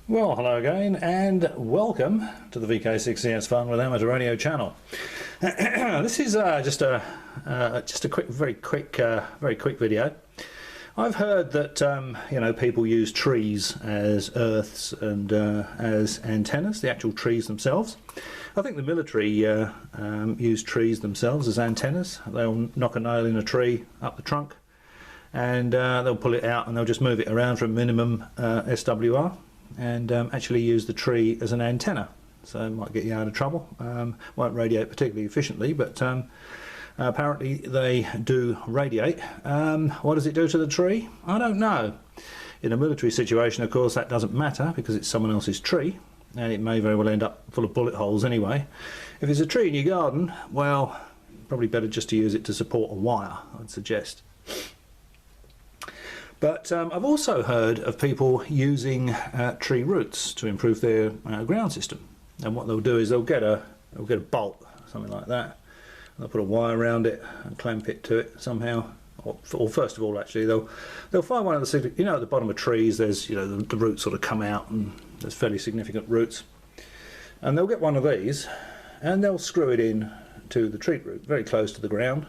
Well, hello again, and welcome to the VK6CS Fun with Amateur Radio channel. This is just a very quick video. I've heard that people use trees as earths and as antennas, the actual trees themselves. I think the military use trees themselves as antennas. They'll knock a nail in a tree up the trunk, and they'll pull it out and they'll just move it around for a minimum SWR. And actually use the tree as an antenna, so it might get you out of trouble. Won't radiate particularly efficiently, but apparently they do radiate. What does it do to the tree? I don't know. In a military situation, of course, that doesn't matter because it's someone else's tree, and it may very well end up full of bullet holes anyway. If it's a tree in your garden, well, probably better just to use it to support a wire, I'd suggest. But I've also heard of people using tree roots to improve their ground system. And what they'll do is they'll get a bolt, something like that. They'll put a wire around it and clamp it to it somehow. Or first of all, actually, they'll find one of the, at the bottom of trees, there's the roots sort of come out, and there's fairly significant roots. And they'll get one of these, and they'll screw it in to the tree root, very close to the ground,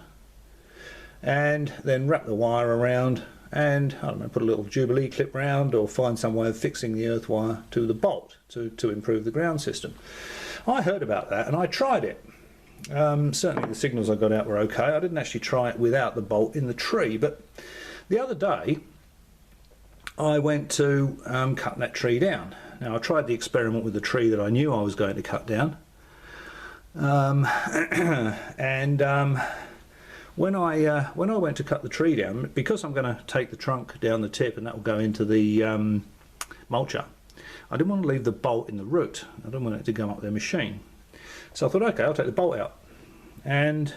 and then wrap the wire around. And I don't know, put a little Jubilee clip round, or find some way of fixing the earth wire to the bolt to improve the ground system. I heard about that and I tried it. Certainly the signals I got out were okay. I didn't actually try it without the bolt in the tree, but the other day I went to cut that tree down. Now I tried the experiment with the tree that I knew I was going to cut down, when I went to cut the tree down, because I'm going to take the trunk down the tip and that will go into the mulcher, I didn't want to leave the bolt in the root. I didn't want it to go up their machine. So I thought, okay, I'll take the bolt out. And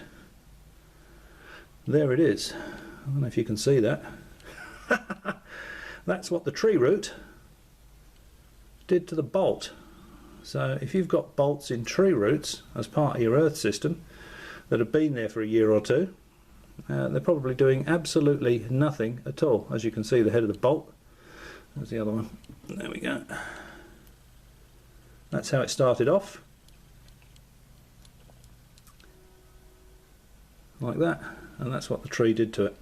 there it is. I don't know if you can see that. That's what the tree root did to the bolt. So if you've got bolts in tree roots as part of your earth system that have been there for a year or two, they're probably doing absolutely nothing at all. As you can see, the head of the bolt. There's the other one. There we go. That's how it started off. Like that. And that's what the tree did to it.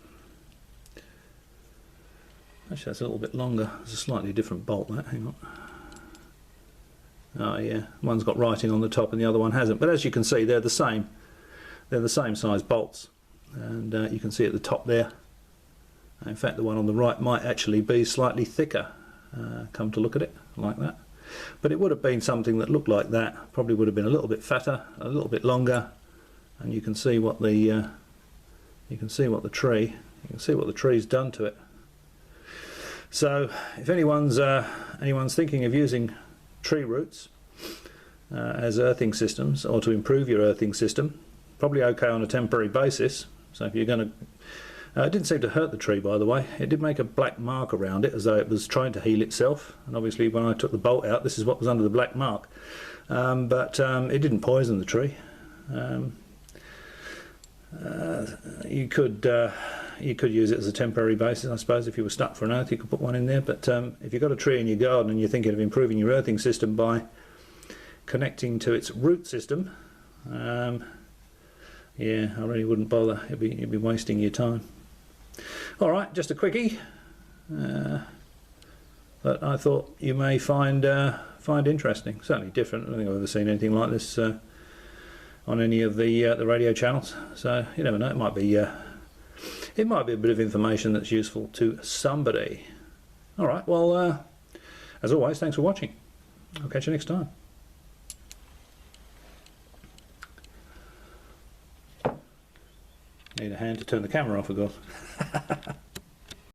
Actually, that's a little bit longer. It's a slightly different bolt, that. Hang on. Oh yeah, one's got writing on the top and the other one hasn't. But as you can see, they're the same. They're the same size bolts, and you can see at the top there. In fact, the one on the right might actually be slightly thicker, come to look at it, like that. But it would have been something that looked like that. Probably would have been a little bit fatter, a little bit longer, and you can see what the tree's done to it. So if anyone's thinking of using tree roots as earthing systems, or to improve your earthing system, probably okay on a temporary basis. So if you're going to, it didn't seem to hurt the tree, by the way. It did make a black mark around it, as though it was trying to heal itself. And obviously, when I took the bolt out, this is what was under the black mark. But it didn't poison the tree. You could use it as a temporary basis, I suppose. If you were stuck for an earth, you could put one in there. But if you've got a tree in your garden and you're thinking of improving your earthing system by connecting to its root system, yeah, I really wouldn't bother. You'd be wasting your time. All right, just a quickie that I thought you may find interesting. Certainly different. I don't think I've ever seen anything like this on any of the radio channels. So you never know. It might be a bit of information that's useful to somebody. All right. Well, as always, thanks for watching. I'll catch you next time. Need a hand to turn the camera off, of course.